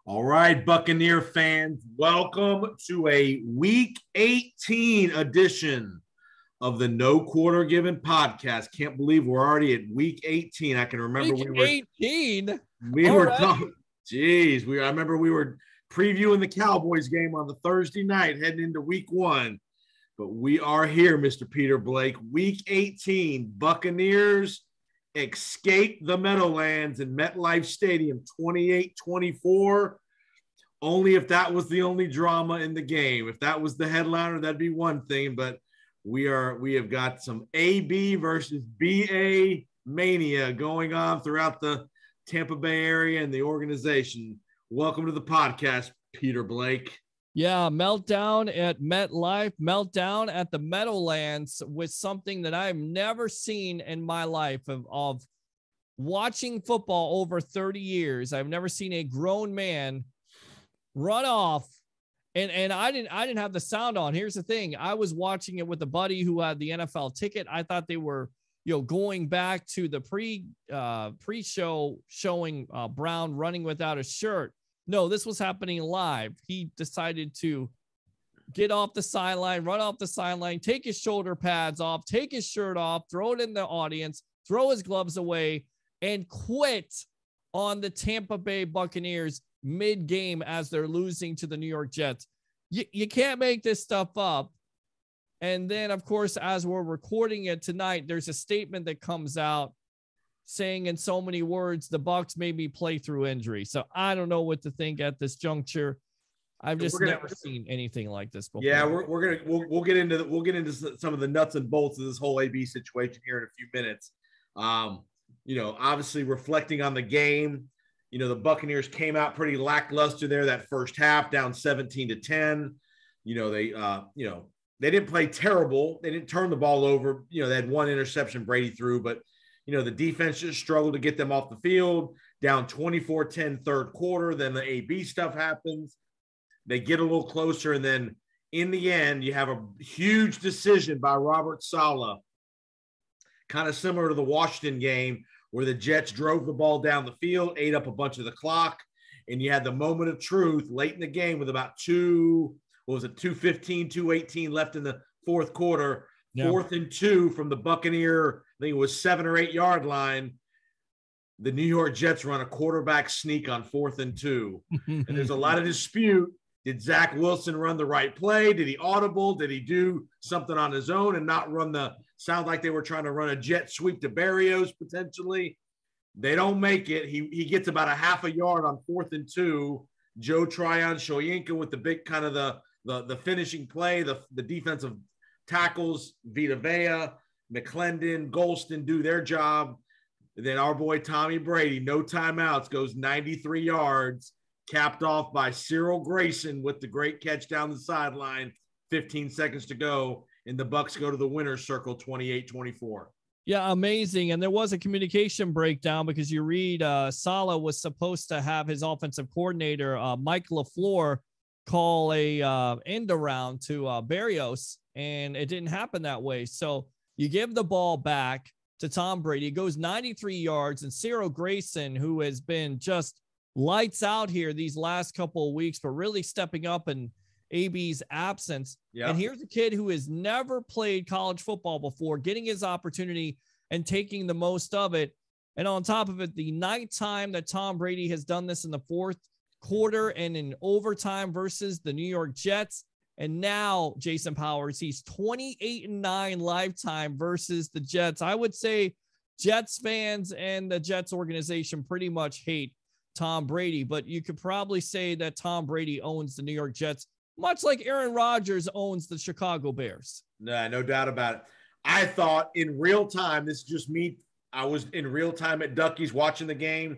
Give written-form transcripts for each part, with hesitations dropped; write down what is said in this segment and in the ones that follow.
All right, Buccaneer fans, welcome to a Week 18 edition of the No Quarter Given podcast. Can't believe we're already at Week 18. I can remember Week 18 we were already? talking. Geez, I remember we were previewing the Cowboys game on the Thursday night, heading into Week 1. But we are here, Mr. Peter Blake. Week 18, Buccaneers escape the Meadowlands in MetLife Stadium 28-24. Only if that was the only drama in the game. If that was the headliner, that'd be one thing. But we have got some AB versus BA mania going on throughout the Tampa Bay area and the organization. Welcome to the podcast, Peter Blake. Yeah, meltdown at MetLife, meltdown at the Meadowlands with something that I've never seen in my life of watching football over 30 years. I've never seen a grown man run off. And I didn't have the sound on. Here's the thing. I was watching it with a buddy who had the NFL ticket. I thought they were, going back to the pre-show showing Brown running without a shirt. No, this was happening live. He decided to get off the sideline, run off the sideline, take his shoulder pads off, take his shirt off, throw it in the audience, throw his gloves away, and quit on the Tampa Bay Buccaneers mid-game as they're losing to the New York Jets. You can't make this stuff up. And then, of course, as we're recording it tonight, there's a statement that comes out saying in so many words, the Bucs made me play through injury. So I don't know what to think at this juncture. I've just never seen anything like this before. Yeah, we'll get into some of the nuts and bolts of this whole AB situation here in a few minutes. Obviously reflecting on the game, the Buccaneers came out pretty lackluster there that first half, down 17-10. They didn't play terrible. They didn't turn the ball over. They had one interception Brady threw, but the defense just struggled to get them off the field, down 24-10 third quarter. Then the AB stuff happens. They get a little closer, and then in the end, you have a huge decision by Robert Saleh, kind of similar to the Washington game where the Jets drove the ball down the field, ate up a bunch of the clock, and you had the moment of truth late in the game with about 2:15, 2:18 left in the fourth quarter. Yeah. 4th and 2 from the Buccaneer, I think it was 7 or 8 yard line. The New York Jets run a quarterback sneak on 4th and 2. And there's a lot of dispute. Did Zach Wilson run the right play? Did he audible? Did he do something on his own and not run sound like they were trying to run a jet sweep to Barrios potentially? They don't make it. He gets about a half a yard on 4th and 2. Joe Tryon-Shoyinka with the big kind of the finishing play, the defensive tackles, Vita Vea, McClendon, Golston do their job. And then our boy Tommy Brady, no timeouts, goes 93 yards, capped off by Cyril Grayson with the great catch down the sideline, 15 seconds to go, and the Bucs go to the winner's circle 28-24. Yeah, amazing. And there was a communication breakdown because you read Saleh was supposed to have his offensive coordinator, Mike LaFleur, call a end around to Barrios, and it didn't happen that way. So you give the ball back to Tom Brady. It goes 93 yards, and Cyril Grayson, who has been just lights out here these last couple of weeks, but really stepping up in AB's absence. Yep. And here's a kid who has never played college football before, getting his opportunity and taking the most of it. And on top of it, the night time that Tom Brady has done this in the fourth quarter and in overtime versus the New York Jets. And now, Jason Powers, he's 28-9 lifetime versus the Jets. I would say Jets fans and the Jets organization pretty much hate Tom Brady, but you could probably say that Tom Brady owns the New York Jets, much like Aaron Rodgers owns the Chicago Bears. No doubt about it. I thought in real time, this is just me. I was in real time at Ducky's watching the game.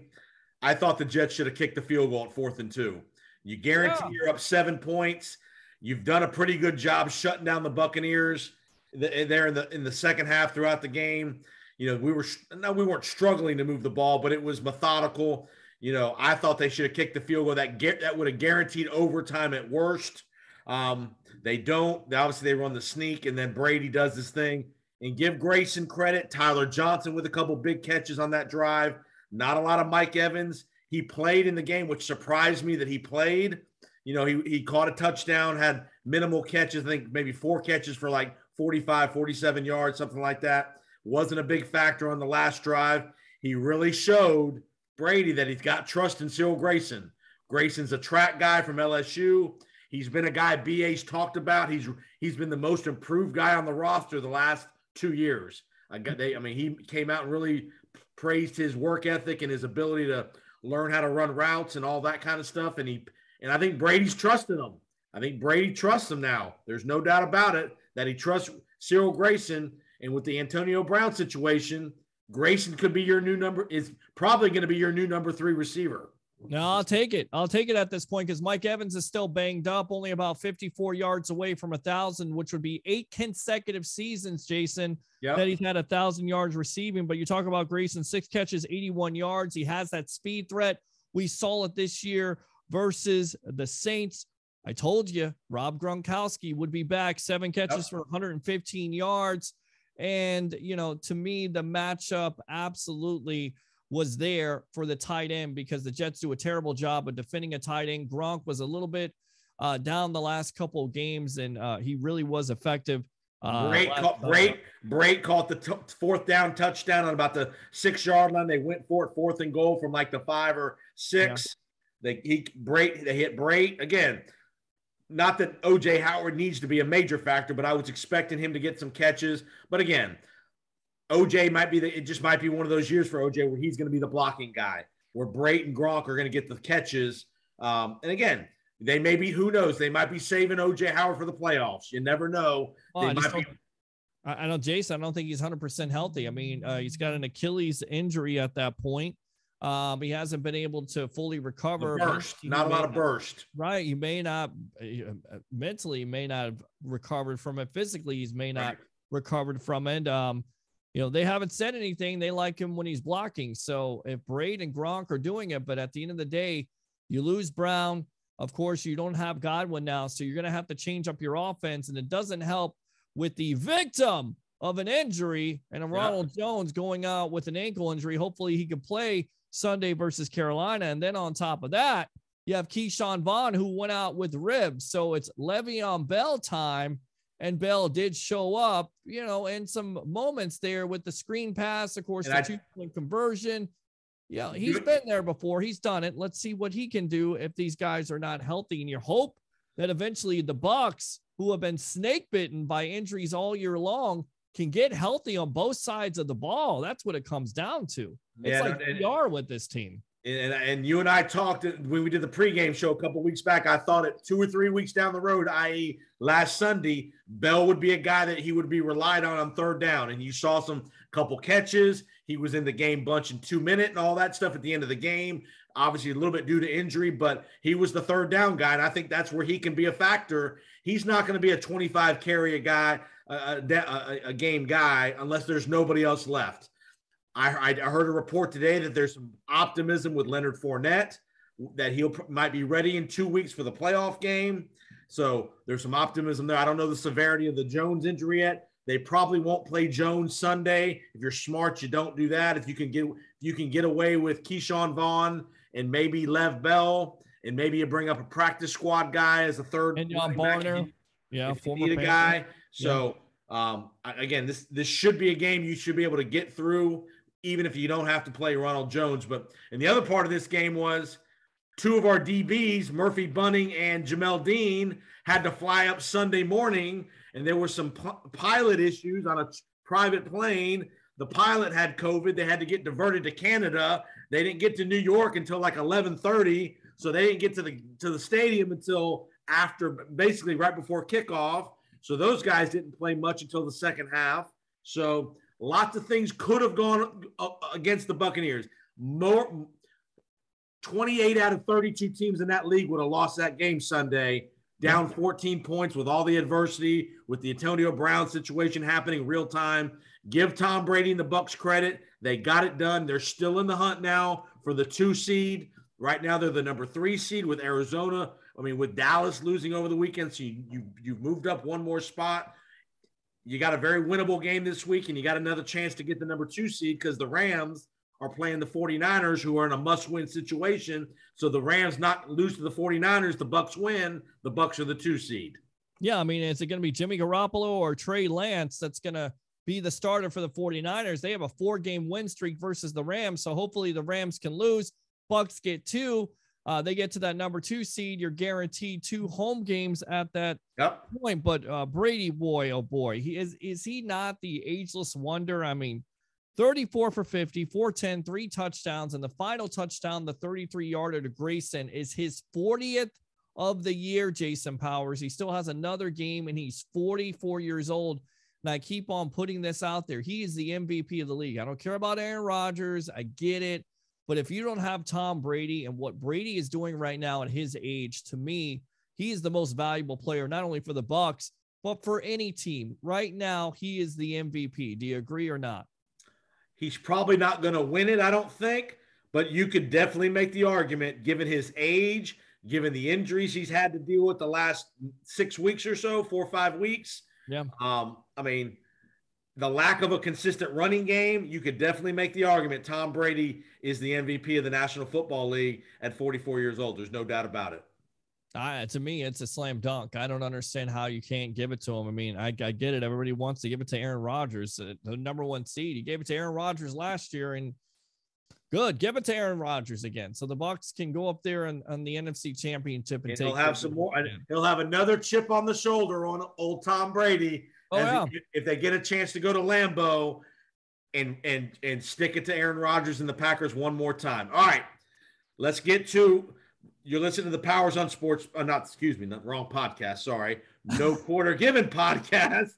I thought the Jets should have kicked the field goal at 4th and 2. You guarantee you're up 7 points. You've done a pretty good job shutting down the Buccaneers there in the second half throughout the game. We weren't struggling to move the ball, but it was methodical. I thought they should have kicked the field goal. That would have guaranteed overtime at worst. They don't. Obviously, they run the sneak, and then Brady does this thing. And give Grayson credit. Tyler Johnson with a couple big catches on that drive. Not a lot of Mike Evans. he played in the game, which surprised me that he played. You know, he caught a touchdown, had minimal catches, I think maybe 4 catches for like 45, 47 yards, something like that. Wasn't a big factor on the last drive. He really showed Brady that he's got trust in Cyril Grayson. Grayson's a track guy from LSU. He's been a guy BA's talked about. He's been the most improved guy on the roster the last 2 years. He came out and really praised his work ethic and his ability to learn how to run routes and all that kind of stuff. And I think Brady's trusting him. I think Brady trusts him now. There's no doubt about it that he trusts Cyril Grayson. And with the Antonio Brown situation, Grayson could be is probably going to be your new number 3 receiver. No, I'll take it. I'll take it at this point because Mike Evans is still banged up, only about 54 yards away from 1,000, which would be 8 consecutive seasons, Jason, that he's had 1,000 yards receiving. But you talk about Grayson, 6 catches, 81 yards. He has that speed threat. We saw it this year versus the Saints. I told you, Rob Gronkowski would be back, 7 catches for 115 yards. And, you know, to me, the matchup absolutely was there for the tight end because the Jets do a terrible job of defending a tight end. Gronk was a little bit down the last couple of games, and he really was effective. Brake caught the 4th down touchdown on about the 6-yard line. They went for it, 4th and goal from like the 5 or 6. Yeah. They hit Brake again. Not that O.J. Howard needs to be a major factor, but I was expecting him to get some catches. But again, O.J. it just might be one of those years for O.J. where he's going to be the blocking guy, where Brate and Gronk are going to get the catches. And again, they may be, who knows, they might be saving O.J. Howard for the playoffs. You never know. I know, Jason, I don't think he's 100% healthy. I mean, he's got an Achilles injury at that point. He hasn't been able to fully recover. Not a lot of burst. Right. He may not mentally may not have recovered from it. Physically, he's may not recovered from it. You know, they haven't said anything. They like him when he's blocking. So if Brady and Gronk are doing it, but at the end of the day, you lose Brown. Of course, you don't have Godwin now. So you're going to have to change up your offense. And it doesn't help with the victim of an injury and a Ronald Jones going out with an ankle injury. Hopefully he can play Sunday versus Carolina. And then on top of that, you have Keyshawn Vaughn who went out with ribs. So it's Le'Veon Bell time. And Bell did show up, you know, in some moments there with the screen pass, of course, the 2-point conversion. Yeah, he's been there before. He's done it. Let's see what he can do if these guys are not healthy. And you hope that eventually the Bucs, who have been snake bitten by injuries all year long, can get healthy on both sides of the ball. That's what it comes down to. It's like we are with this team. And you and I talked when we did the pregame show a couple of weeks back. I thought it 2 or 3 weeks down the road, i.e. last Sunday, Bell would be a guy that he would be relied on 3rd down. And you saw some couple catches. He was in the game bunch in 2 minutes and all that stuff at the end of the game. Obviously a little bit due to injury, but he was the 3rd down guy. And I think that's where he can be a factor. He's not going to be a 25 carry a game guy unless there's nobody else left. I heard a report today that there's some optimism with Leonard Fournette that might be ready in 2 weeks for the playoff game. So there's some optimism there. I don't know the severity of the Jones injury yet. They probably won't play Jones Sunday. If you're smart, you don't do that. If you can get away with Keyshawn Vaughn and maybe Lev Bell, and maybe you bring up a practice squad guy as a 3rd. And John Barner, if you need a guy. So again, this should be a game you should be able to get through, even if you don't have to play Ronald Jones. And the other part of this game was 2 of our DBs, Murphy Bunning and Jamel Dean, had to fly up Sunday morning, and there were some pilot issues on a private plane. The pilot had COVID. They had to get diverted to Canada. They didn't get to New York until like 11:30, so they didn't get to the stadium until after, basically right before kickoff. So those guys didn't play much until the second half. So lots of things could have gone against the Buccaneers. 28 out of 32 teams in that league would have lost that game Sunday, down 14 points with all the adversity, with the Antonio Brown situation happening real time. Give Tom Brady and the Bucs credit. They got it done. They're still in the hunt now for the 2 seed. Right now, they're the number 3 seed with Arizona. With Dallas losing over the weekend, so you've moved up 1 more spot. You got a very winnable game this week, and you got another chance to get the number 2 seed because the Rams are playing the 49ers, who are in a must-win situation. So the Rams not lose to the 49ers, the Bucs win. The Bucs are the 2 seed. Yeah, I mean, is it going to be Jimmy Garoppolo or Trey Lance that's going to be the starter for the 49ers? They have a 4-game win streak versus the Rams, so hopefully the Rams can lose. Bucs get 2. They get to that number 2 seed. You're guaranteed 2 home games at that point. But Brady, boy, oh boy, is he not the ageless wonder? I mean, 34 for 50, 410, 3 touchdowns, and the final touchdown, the 33-yarder to Grayson, is his 40th of the year, Jason Powers. He still has another game, and he's 44 years old. And I keep on putting this out there. He is the MVP of the league. I don't care about Aaron Rodgers. I get it. But if you don't have Tom Brady and what Brady is doing right now at his age, to me, he is the most valuable player, not only for the Bucs, but for any team. Right now, he is the MVP. Do you agree or not? He's probably not going to win it, I don't think. But you could definitely make the argument, given his age, given the injuries he's had to deal with the last 6 weeks or so, 4 or 5 weeks. Yeah. I mean, the lack of a consistent running game, you could definitely make the argument Tom Brady is the MVP of the National Football League at 44 years old. There's no doubt about it. To me, it's a slam dunk. I don't understand how you can't give it to him. I mean, I get it. Everybody wants to give it to Aaron Rodgers, the number 1 seed. He gave it to Aaron Rodgers last year, and good. Give it to Aaron Rodgers again, so the Bucs can go up there on the NFC Championship and he'll have some more. He'll have another chip on the shoulder on old Tom Brady. If they get a chance to go to Lambeau and stick it to Aaron Rodgers and the Packers one more time. All right, let's get to. You're listening to the Powers on Sports. Wrong podcast. Sorry. No Quarter Given podcast,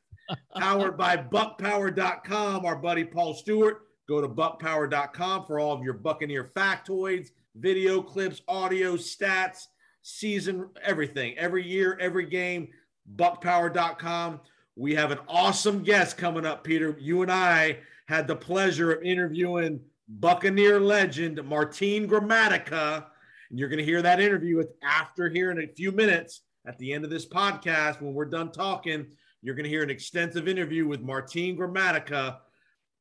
powered by BuckPower.com. Our buddy Paul Stewart. Go to BuckPower.com for all of your Buccaneer factoids, video clips, audio, stats, season, everything. Every year, every game, BuckPower.com. We have an awesome guest coming up, Peter. You and I had the pleasure of interviewing Buccaneer legend Martin Gramatica. And you're going to hear that interview after here in a few minutes at the end of this podcast. When we're done talking, you're going to hear an extensive interview with Martin Gramatica.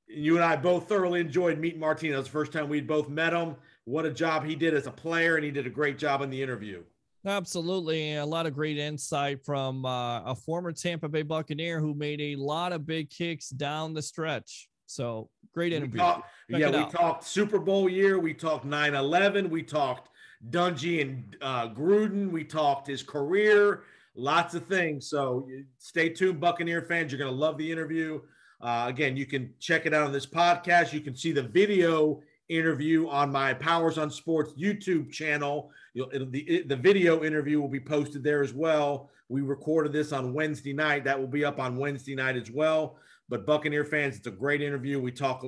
You and I both thoroughly enjoyed meeting Martin. That was the first time we'd both met him. What a job he did as a player, and he did a great job in the interview. Absolutely. A lot of great insight from a former Tampa Bay Buccaneer who made a lot of big kicks down the stretch. So great interview. We talked Super Bowl year. We talked 9/11. We talked Dungy and Gruden. We talked his career, lots of things. So stay tuned, Buccaneer fans. You're going to love the interview. Again, you can check it out on this podcast. You can see the video interview on my Powers on Sports YouTube channel. The video interview will be posted there as well. We recorded this on Wednesday night. That will be up on Wednesday night as well. But Buccaneer fans, it's a great interview. We talk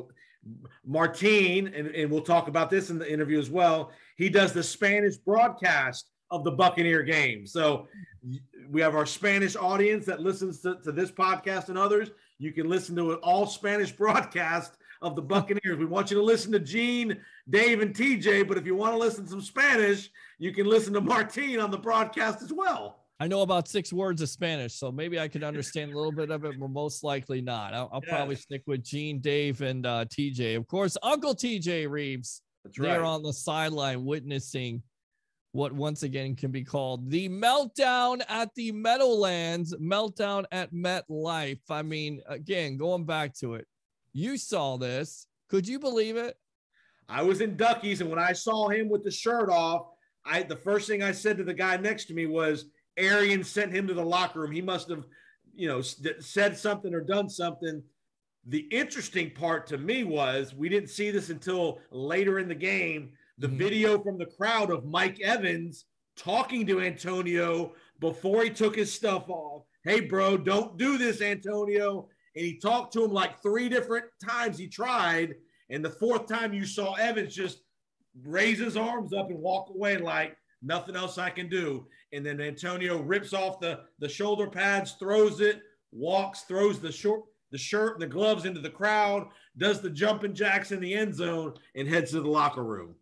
Martin, and we'll talk about this in the interview as well. He does the Spanish broadcast of the Buccaneer game. So we have our Spanish audience that listens to this podcast and others. You can listen to an all Spanish broadcast of the Buccaneers. We want you to listen to Gene, Dave, and TJ, but if you want to listen to some Spanish, you can listen to Martin on the broadcast as well. I know about 6 words of Spanish, so maybe I could understand a little bit of it, but most likely not. I'll probably stick with Gene, Dave, and TJ. Of course, Uncle TJ Reeves. That's right. There on the sideline witnessing what once again can be called the meltdown at the Meadowlands, meltdown at MetLife. I mean, again, going back to it, you saw this. Could you believe it? I was in Duckies, and when I saw him with the shirt off, the first thing I said to the guy next to me was, Arian sent him to the locker room. He must have, said something or done something. The interesting part to me was we didn't see this until later in the game. The video from the crowd of Mike Evans talking to Antonio before he took his stuff off. Hey, bro, don't do this, Antonio. And he talked to him like 3 different times he tried. And the 4th time you saw Evans just raise his arms up and walk away like nothing else I can do. And then Antonio rips off the shoulder pads, throws it, walks, throws the shirt and the gloves into the crowd, does the jumping jacks in the end zone, and heads to the locker room.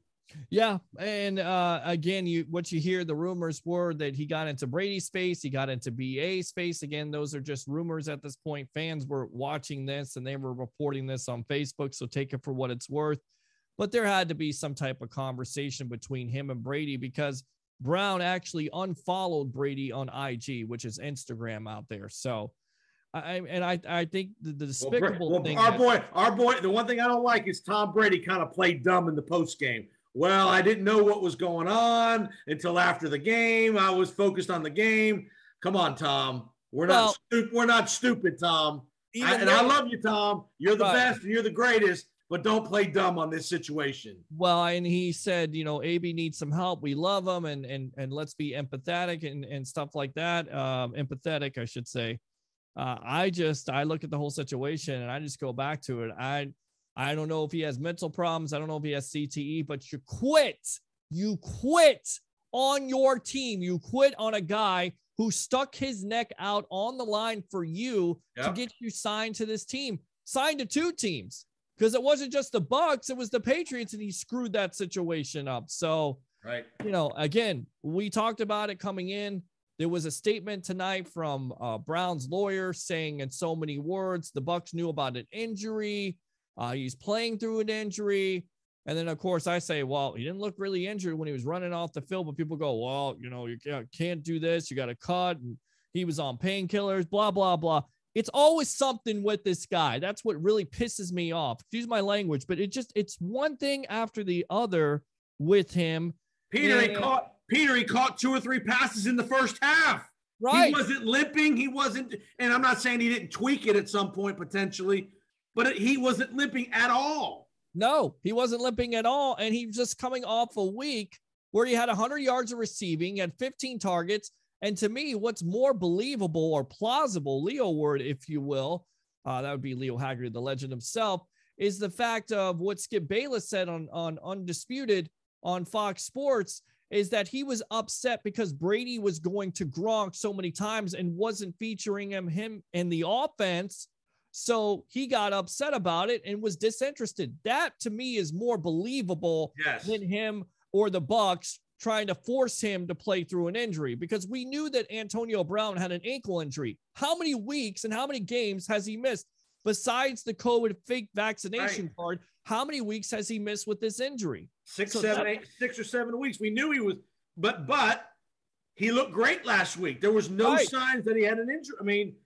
Yeah, and again, what you hear, the rumors were that he got into Brady's space, he got into BA space. Again, those are just rumors at this point. Fans were watching this, and they were reporting this on Facebook, so take it for what it's worth. but there had to be some type of conversation between him and Brady because Brown actually unfollowed Brady on IG, which is Instagram out there. So I think the despicable thing. Our boy, the one thing I don't like is Tom Brady kind of played dumb in the post game. Well, I didn't know what was going on until after the game. I was focused on the game. Come on, Tom. We're not stupid, Tom. I love you, Tom. You're the best. You're the greatest. But don't play dumb on this situation. Well, and he said, AB needs some help. We love him, and let's be empathetic and stuff like that. Empathetic, I should say. I look at the whole situation and I just go back to it. I don't know if he has mental problems. I don't know if he has CTE, but you quit on your team. You quit on a guy who stuck his neck out on the line for you to get you signed to this team, signed to 2 teams, because it wasn't just the Bucs, it was the Patriots, and he screwed that situation up. So, again, we talked about it coming in. There was a statement tonight from Brown's lawyer saying in so many words, the Bucs knew about an injury. He's playing through an injury. And then, of course, I say, well, he didn't look really injured when he was running off the field. But people go, well, you can't do this. You got to cut. And he was on painkillers, blah, blah, blah. It's always something with this guy. That's what really pisses me off. Excuse my language, but it's one thing after the other with him. Peter, he caught 2 or 3 passes in the first half. Right. He wasn't limping. He wasn't, and I'm not saying he didn't tweak it at some point potentially, but he wasn't limping at all. No, he wasn't limping at all. And he was just coming off a week where he had 100 yards of receiving, he had 15 targets. And to me, what's more believable or plausible, Leo word, if you will, that would be Leo Haggard, the legend himself, is the fact of what Skip Bayless said on Undisputed on Fox Sports, is that he was upset because Brady was going to Gronk so many times and wasn't featuring him in the offense. So he got upset about it and was disinterested. That to me is more believable than him or the Bucs trying to force him to play through an injury, because we knew that Antonio Brown had an ankle injury. How many weeks and how many games has he missed besides the COVID fake vaccination card? How many weeks has he missed with this injury? 6 or 7 weeks. We knew he was, but he looked great last week. There was no signs that he had an injury. I mean,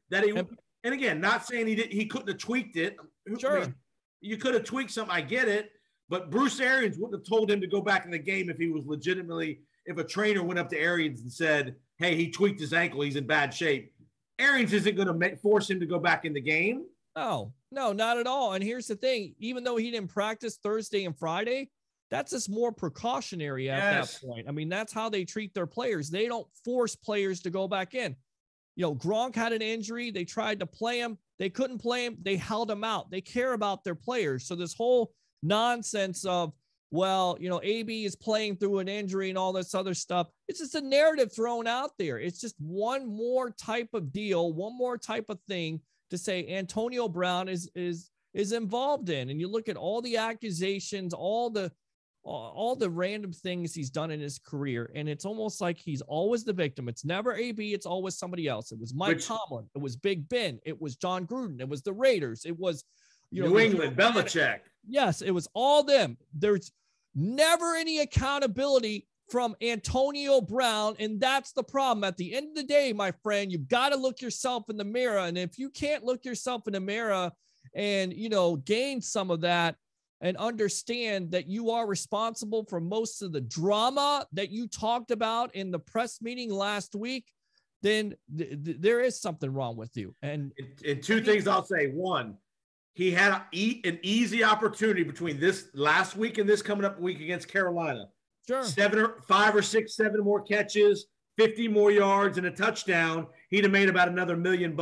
and again, not saying he couldn't have tweaked it. Sure. I mean, you could have tweaked something. I get it. But Bruce Arians wouldn't have told him to go back in the game if he was legitimately, if a trainer went up to Arians and said, hey, he tweaked his ankle, he's in bad shape. Arians isn't going to force him to go back in the game. No, not at all. And here's the thing, even though he didn't practice Thursday and Friday, that's just more precautionary at that point. I mean, that's how they treat their players. They don't force players to go back in. Gronk had an injury. They tried to play him. They couldn't play him. They held him out. They care about their players. So this whole nonsense of, well, AB is playing through an injury and all this other stuff, it's just a narrative thrown out there. It's just one more type of deal, one more type of thing to say Antonio Brown is involved in. And you look at all the accusations, all the random things he's done in his career, and it's almost like he's always the victim. It's never AB, it's always somebody else. It was Mike Tomlin, it was Big Ben, it was John Gruden, it was the Raiders, it was New England, Belichick. Yes, it was all them. There's never any accountability from Antonio Brown, and that's the problem. At the end of the day, my friend, you've got to look yourself in the mirror, and if you can't look yourself in the mirror and, gain some of that and understand that you are responsible for most of the drama that you talked about in the press meeting last week, then there is something wrong with you. And 2 things I'll say. One, he had an easy opportunity between this last week and this coming up week against Carolina. Sure. 5 or 6, 7 more catches, 50 more yards, and a touchdown. He'd have made about another $1 million.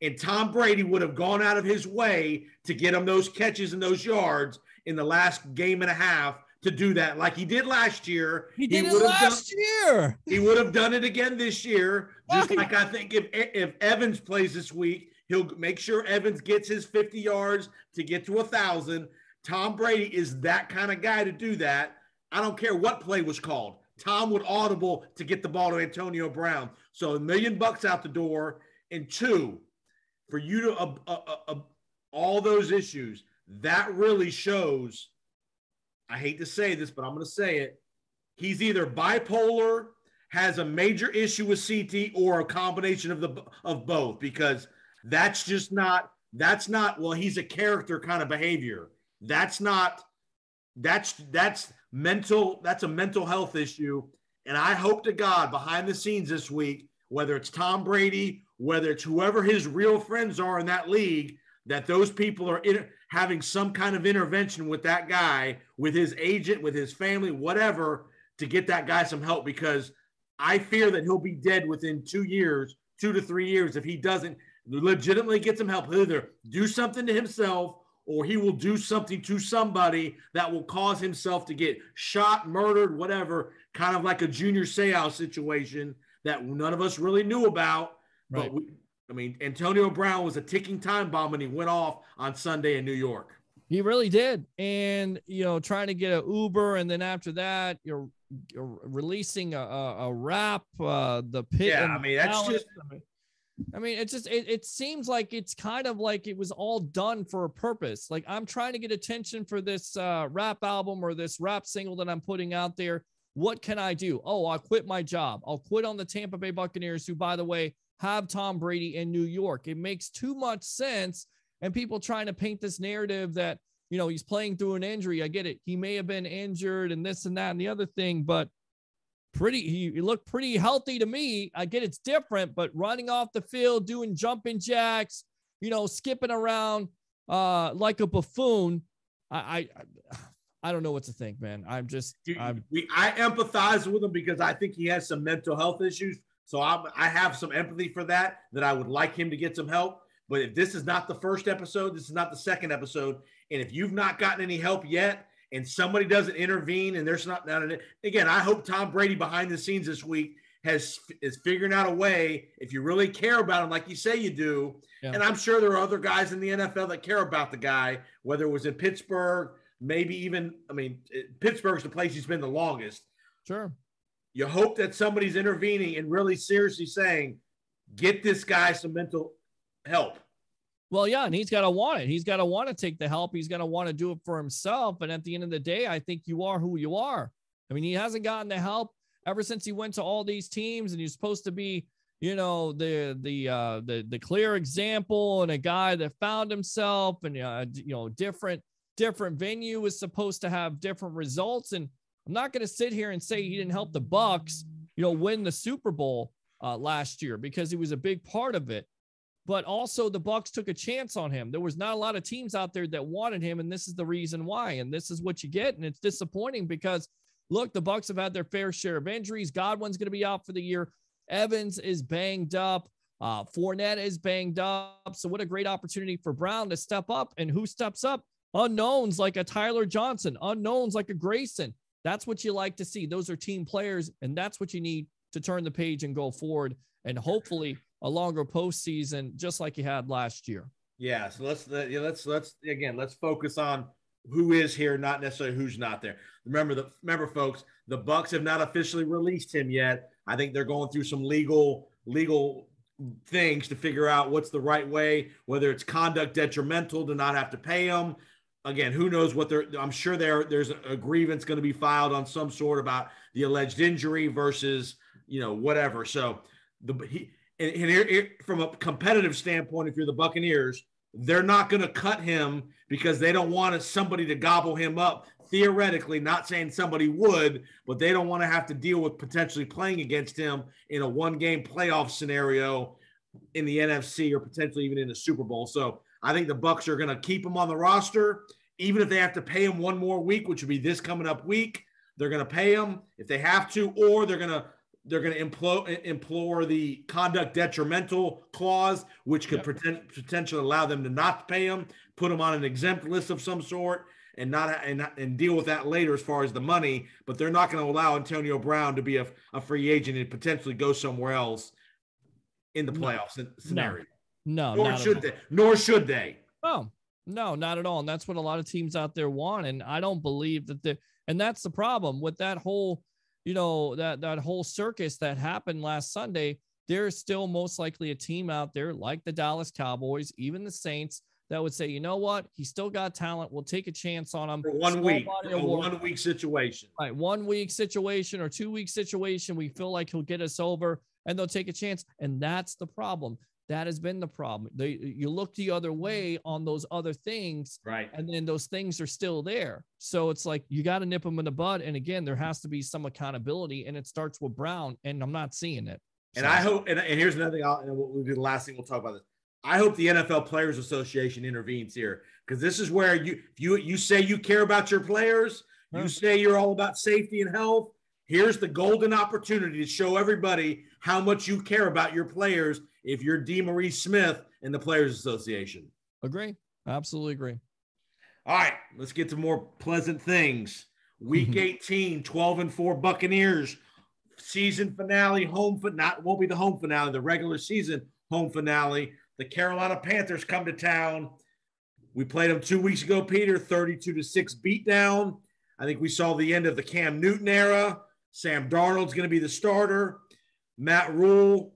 And Tom Brady would have gone out of his way to get him those catches and those yards in the last game and a half to do that, like he did last year. He did it last year. He would have done it again this year. Just like I think if Evans plays this week, he'll make sure Evans gets his 50 yards to get to 1,000. Tom Brady is that kind of guy to do that. I don't care what play was called. Tom would audible to get the ball to Antonio Brown. So $1 million out the door. And 2, for you to all those issues, that really shows I hate to say this, but I'm going to say it. He's either bipolar, has a major issue with CT, or a combination of both, because that's well, he's a character kind of behavior. That's mental. That's a mental health issue. And I hope to God behind the scenes this week, whether it's Tom Brady, whether it's whoever his real friends are in that league, that those people are having some kind of intervention with that guy, with his agent, with his family, whatever, to get that guy some help, because I fear that he'll be dead within 2 years, 2 to 3 years, if he doesn't legitimately get some help. He'll either do something to himself, or he will do something to somebody that will cause himself to get shot, murdered, whatever, kind of like a Junior Seau situation that none of us really knew about. Right. But Antonio Brown was a ticking time bomb, and he went off on Sunday in New York. He really did. And, trying to get an Uber, and then after that, you're releasing a rap, the pit. Yeah, that's just. It seems like it's kind of like it was all done for a purpose. Like, I'm trying to get attention for this rap album or this rap single that I'm putting out there. What can I do? Oh, I'll quit my job. I'll quit on the Tampa Bay Buccaneers, who, by the way, have Tom Brady in New York. It makes too much sense. And people trying to paint this narrative that, he's playing through an injury. I get it. He may have been injured and this and that and the other thing, but he looked pretty healthy to me. I get it's different, but running off the field, doing jumping jacks, skipping around like a buffoon. I don't know what to think, man. I empathize with him because I think he has some mental health issues. So I have some empathy for that I would like him to get some help. But if this is not the first episode, this is not the second episode. And if you've not gotten any help yet, and somebody doesn't intervene, and there's not again, I hope Tom Brady behind the scenes this week is figuring out a way, if you really care about him, like you say you do. Yeah. And I'm sure there are other guys in the NFL that care about the guy, whether it was in Pittsburgh, maybe even, Pittsburgh's the place he's been the longest. Sure. You hope that somebody's intervening and really seriously saying, get this guy some mental help. Well, yeah, and he's got to want it. He's got to want to take the help. He's going to want to do it for himself. And at the end of the day, I think you are who you are. He hasn't gotten the help ever since he went to all these teams, and he's supposed to be, the clear example and a guy that found himself, and different venue is supposed to have different results. And I'm not going to sit here and say he didn't help the Bucs, win the Super Bowl last year, because he was a big part of it. But also the Bucs took a chance on him. There was not a lot of teams out there that wanted him, and this is the reason why. And this is what you get, and it's disappointing because, look, the Bucs have had their fair share of injuries. Godwin's going to be out for the year. Evans is banged up. Fournette is banged up. So what a great opportunity for Brown to step up. And who steps up? Unknowns like a Tyler Johnson, unknowns like a Grayson. That's what you like to see. Those are team players, and that's what you need to turn the page and go forward, and hopefully a longer postseason, just like you had last year. Yeah. So let's focus on who is here, not necessarily who's not there. Remember, folks, the Bucs have not officially released him yet. I think they're going through some legal things to figure out what's the right way, whether it's conduct detrimental to not have to pay him. Again, who knows what I'm sure there's a grievance going to be filed on some sort about the alleged injury versus, whatever. So from a competitive standpoint, if you're the Buccaneers, they're not going to cut him because they don't want somebody to gobble him up. Theoretically, not saying somebody would, but they don't want to have to deal with potentially playing against him in a one-game playoff scenario in the NFC, or potentially even in the Super Bowl. So I think the Bucs are going to keep him on the roster, even if they have to pay him one more week, which would be this coming up week. They're going to pay him if they have to, or they're going to implore the conduct detrimental clause, which could potentially allow them to not pay him, put him on an exempt list of some sort, and deal with that later as far as the money. But they're not going to allow Antonio Brown to be a free agent and potentially go somewhere else in the playoff scenario. No, nor should they. Oh, no, not at all. And that's what a lot of teams out there want. And I don't believe that and that's the problem with that whole, that whole circus that happened last Sunday. There's still most likely a team out there like the Dallas Cowboys, even the Saints, that would say, you know what, he's still got talent. We'll take a chance on him for 1 week, a 1 week situation. Right, 1 week situation or 2 week situation. We feel like he'll get us over, and they'll take a chance. And that's the problem. That has been the problem. You look the other way on those other things, right? And then those things are still there. So it's like you got to nip them in the bud. And again, there has to be some accountability, and it starts with Brown. And I'm not seeing it. And I hope. And here's another thing. And we'll be the last thing we'll talk about this. I hope the NFL Players Association intervenes here, because this is where you say you care about your players. You say you're all about safety and health. Here's the golden opportunity to show everybody how much you care about your players if you're DeMaurice Smith and the Players Association. Agree. Absolutely agree. All right, let's get to more pleasant things. Week 18, 12-4 Buccaneers. Season finale, won't be the home finale, the regular season home finale. The Carolina Panthers come to town. We played them 2 weeks ago, Peter, 32-6 beatdown. I think we saw the end of the Cam Newton era. Sam Darnold's going to be the starter. Matt Rule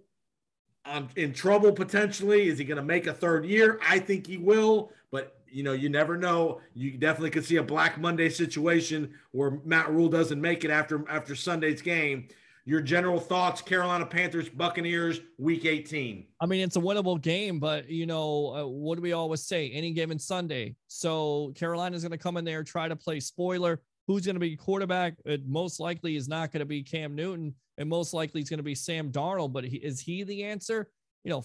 in trouble potentially. Is he going to make a third year? I think he will, but you never know. You definitely could see a Black Monday situation where Matt Rule doesn't make it after Sunday's game. Your general thoughts, Carolina Panthers, Buccaneers, Week 18. I mean, it's a winnable game, but, what do we always say? Any given Sunday. So Carolina's going to come in there, try to play spoiler. Who's going to be quarterback? It most likely is not going to be Cam Newton, and most likely it's going to be Sam Darnold. But is he the answer?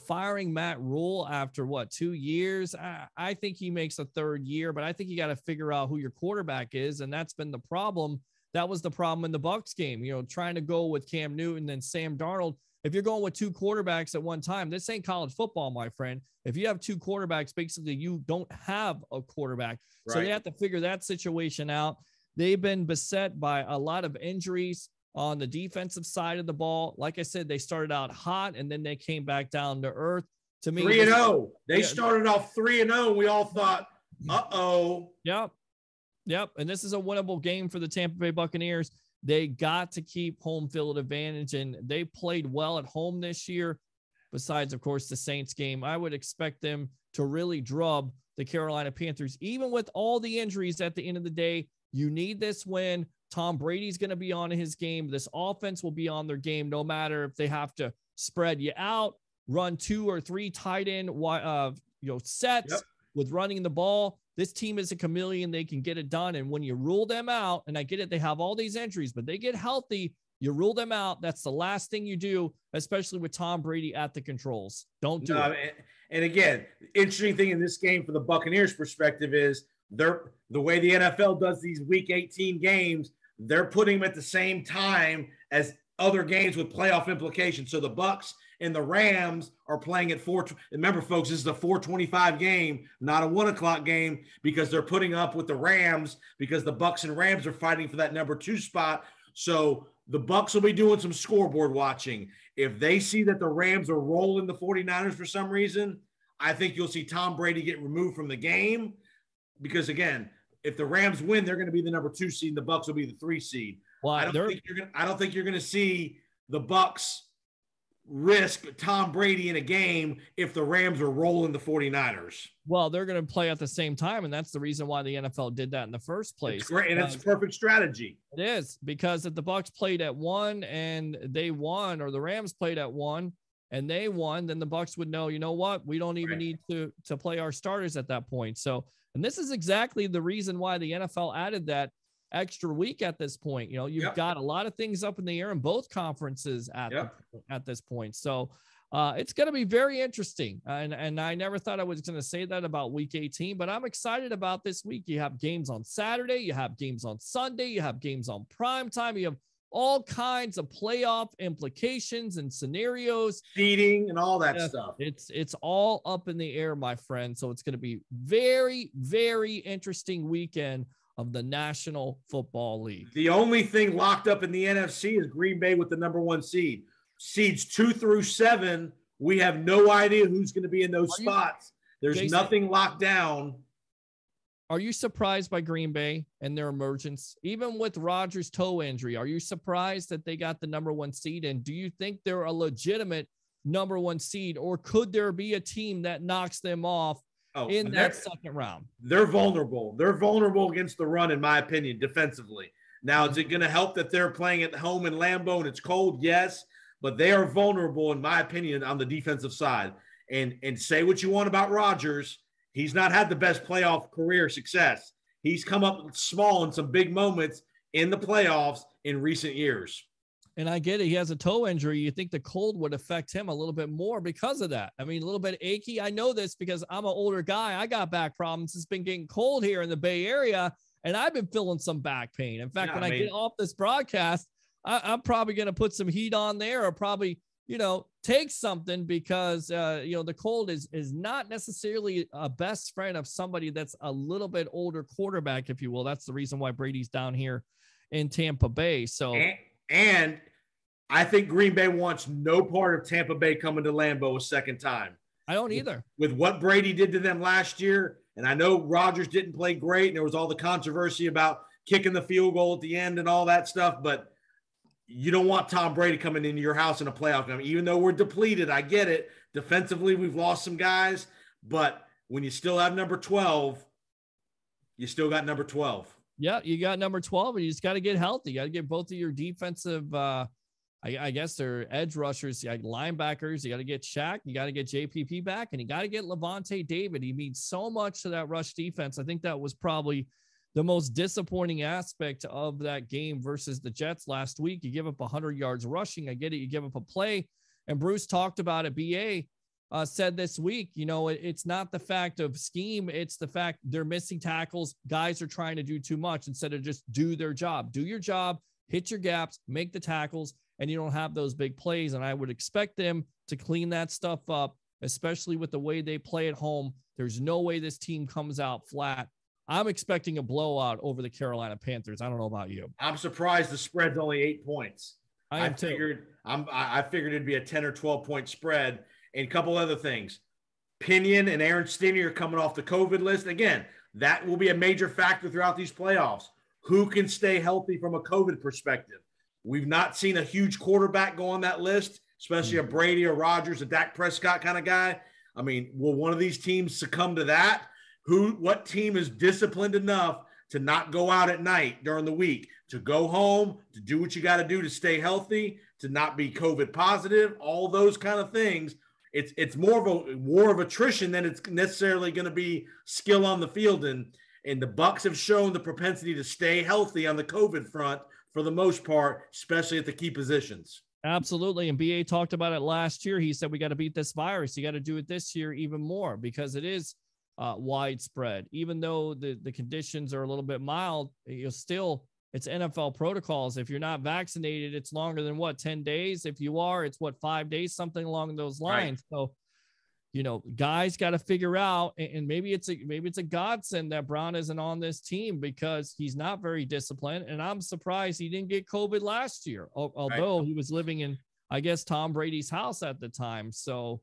Firing Matt Rule after 2 years? I think he makes a third year, but I think you got to figure out who your quarterback is, and that's been the problem. That was the problem in the Bucs game, trying to go with Cam Newton and Sam Darnold. If you're going with two quarterbacks at one time, this ain't college football, my friend. If you have two quarterbacks, basically you don't have a quarterback. Right. So they have to figure that situation out. They've been beset by a lot of injuries on the defensive side of the ball. Like I said, they started out hot and then they came back down to earth. To me, 3-0. They started off 3-0. We all thought, uh-oh. Yep. And this is a winnable game for the Tampa Bay Buccaneers. They got to keep home field advantage, and they played well at home this year. Besides, of course, the Saints game, I would expect them to really drub the Carolina Panthers, even with all the injuries at the end of the day. You need this win. Tom Brady's going to be on his game. This offense will be on their game, no matter if they have to spread you out, run 2 or 3 tight end sets with running the ball. This team is a chameleon. They can get it done. And when you rule them out, and I get it, they have all these injuries, but they get healthy, you rule them out. That's the last thing you do, especially with Tom Brady at the controls. Don't do it. And again, interesting thing in this game for the Buccaneers perspective is the way the NFL does these Week 18 games, they're putting them at the same time as other games with playoff implications. So the Bucs and the Rams are playing at 4. Remember, folks, this is a 4:25 game, not a 1:00 game, because they're putting up with the Rams because the Bucs and Rams are fighting for that number 2 spot. So the Bucs will be doing some scoreboard watching. If they see that the Rams are rolling the 49ers for some reason, I think you'll see Tom Brady get removed from the game because, again, if the Rams win, they're going to be the number 2 seed and the Bucs will be the 3 seed. Well, I don't think you're going to see the Bucs risk Tom Brady in a game if the Rams are rolling the 49ers. Well, they're going to play at the same time, and that's the reason why the NFL did that in the first place. It's great, and it's a perfect strategy. It is, because if the Bucs played at 1 and they won, or the Rams played at 1 and they won, then the Bucs would know, you know what, we don't even need to play our starters at that point. So, and this is exactly the reason why the NFL added that extra week at this point. You've got a lot of things up in the air in both conferences at this point. So it's going to be very interesting. And I never thought I was going to say that about Week 18, but I'm excited about this week. You have games on Saturday, you have games on Sunday, you have games on prime time, you have all kinds of playoff implications and scenarios, seeding and all that stuff. It's all up in the air, my friend. So it's going to be very, very interesting weekend of the National Football League. The only thing locked up in the NFC is Green Bay with the number 1 seed. Seeds 2 through 7, we have no idea who's going to be in those spots. There's Jason, nothing locked down. Are you surprised by Green Bay and their emergence? Even with Rodgers' toe injury, are you surprised that they got the number 1 seed? And do you think they're a legitimate number 1 seed, or could there be a team that knocks them off in that second round. They're vulnerable. They're vulnerable against the run, in my opinion, defensively. Now, is it going to help that they're playing at home in Lambeau and it's cold? Yes, but they are vulnerable, in my opinion, on the defensive side. And say what you want about Rodgers, he's not had the best playoff career success. He's come up small in some big moments in the playoffs in recent years. And I get it. He has a toe injury. You think the cold would affect him a little bit more because of that. I mean, a little bit achy. I know this because I'm an older guy. I got back problems. It's been getting cold here in the Bay Area, and I've been feeling some back pain. In fact, when I get off this broadcast, I'm probably going to put some heat on there or probably, take something because, the cold is not necessarily a best friend of somebody that's a little bit older quarterback, if you will. That's the reason why Brady's down here in Tampa Bay. So, and I think Green Bay wants no part of Tampa Bay coming to Lambeau a second time. I don't either. With what Brady did to them last year, and I know Rodgers didn't play great, and there was all the controversy about kicking the field goal at the end and all that stuff, but you don't want Tom Brady coming into your house in a playoff game. Even though we're depleted, I get it. Defensively, we've lost some guys, but when you still have number 12, you still got number 12. Yeah, you got number 12, and you just got to get healthy. You got to get both of your defensive I guess they're edge rushers, like linebackers. You got to get Shaq. You got to get JPP back, and you got to get Levante David. He means so much to that rush defense. I think that was probably the most disappointing aspect of that game versus the Jets last week. You give up 100 yards rushing. I get it. You give up a play, and Bruce talked about it. BA said this week, it's not the fact of scheme. It's the fact they're missing tackles. Guys are trying to do too much instead of just do their job. Do your job, hit your gaps, make the tackles, and you don't have those big plays. And I would expect them to clean that stuff up, especially with the way they play at home. There's no way this team comes out flat. I'm expecting a blowout over the Carolina Panthers. I don't know about you. I'm surprised the spread's only 8 points. I figured it'd be a 10 or 12 point spread. And a couple other things. Pinion and Aaron Stinney are coming off the COVID list. Again, that will be a major factor throughout these playoffs. Who can stay healthy from a COVID perspective? We've not seen a huge quarterback go on that list, especially a Brady or Rodgers, a Dak Prescott kind of guy. I mean, will one of these teams succumb to that? What team is disciplined enough to not go out at night during the week, to go home, to do what you got to do to stay healthy, to not be COVID positive, all those kind of things. It's more of a war of attrition than it's necessarily going to be skill on the field. And the Bucs have shown the propensity to stay healthy on the COVID front for the most part, especially at the key positions. Absolutely. And BA talked about it last year. He said, we got to beat this virus. You got to do it this year even more because it is widespread. Even though the conditions are a little bit mild, it's NFL protocols. If you're not vaccinated, it's longer than 10 days. If you are, it's 5 days, something along those lines. Right. So, guys got to figure out, and maybe it's a godsend that Brown isn't on this team because he's not very disciplined. And I'm surprised he didn't get COVID last year, although he was living in, I guess, Tom Brady's house at the time. So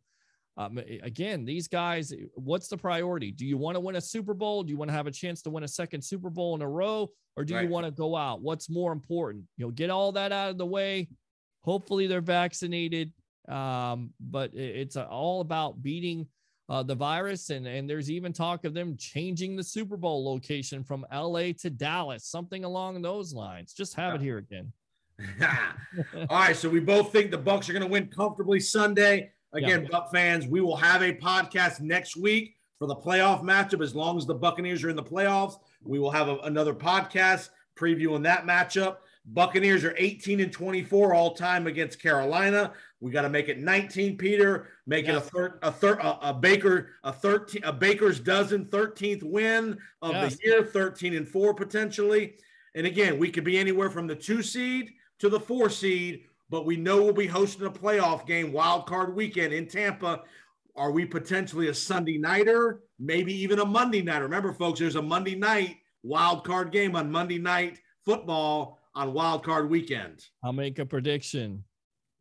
again, these guys, what's the priority? Do you want to win a Super Bowl? Do you want to have a chance to win a second Super Bowl in a row? Or do you want to go out? What's more important? Get all that out of the way. Hopefully they're vaccinated. But it's all about beating the virus. And there's even talk of them changing the Super Bowl location from LA to Dallas, something along those lines. Just have it here again. All right. So we both think the Bucs are going to win comfortably Sunday. Again, Buc fans, we will have a podcast next week for the playoff matchup. As long as the Buccaneers are in the playoffs, we will have another podcast previewing that matchup. Buccaneers are 18-24 all time against Carolina. We got to make it 19, Peter. Make it a Baker's dozen 13th win of the year, 13-4 potentially. And again, we could be anywhere from the 2 seed to the 4 seed, but we know we'll be hosting a playoff game wild card weekend in Tampa. Are we potentially a Sunday nighter? Maybe even a Monday nighter. Remember, folks, there's a Monday night wild card game on Monday Night Football on wild card weekend. I'll make a prediction.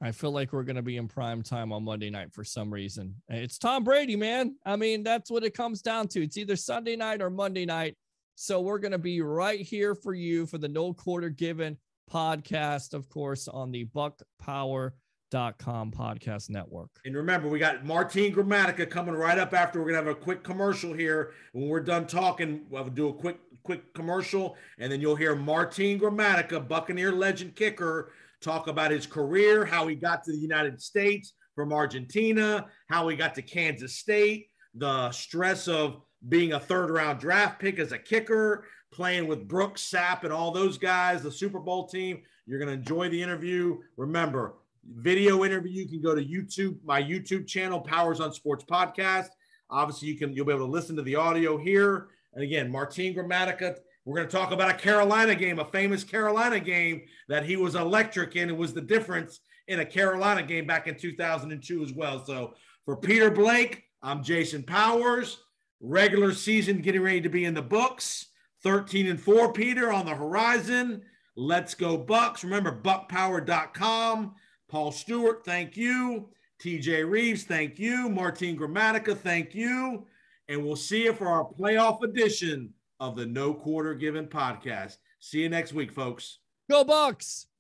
I feel like we're going to be in prime time on Monday night for some reason. It's Tom Brady, man. I mean, that's what it comes down to. It's either Sunday night or Monday night. So we're going to be right here for you for the No Quarter Given podcast, of course, on the buckpower.com meltdown.com podcast network. And remember, we got Martin Gramatica coming right up after. We're going to have a quick commercial here. When we're done talking, we'll do a quick commercial, and then you'll hear Martin Gramatica, Buccaneer legend kicker, talk about his career, how he got to the United States from Argentina, how he got to Kansas State, the stress of being a third-round draft pick as a kicker, playing with Brooks, Sapp, and all those guys, the Super Bowl team. You're going to enjoy the interview. Remember, video interview, you can go to YouTube, my YouTube channel, Powers on Sports Podcast. Obviously, you'll be able to listen to the audio here. And again, Martin Gramatica, we're going to talk about a Carolina game, a famous Carolina game that he was electric in. It was the difference in a Carolina game back in 2002 as well. So for Peter Blake, I'm Jason Powers. Regular season getting ready to be in the books. 13-4, Peter, on the horizon. Let's go Bucs. Remember, buckpower.com. Paul Stewart, thank you. TJ Reeves, thank you. Martin Gramatica, thank you. And we'll see you for our playoff edition of the No Quarter Given podcast. See you next week, folks. Go Bucs!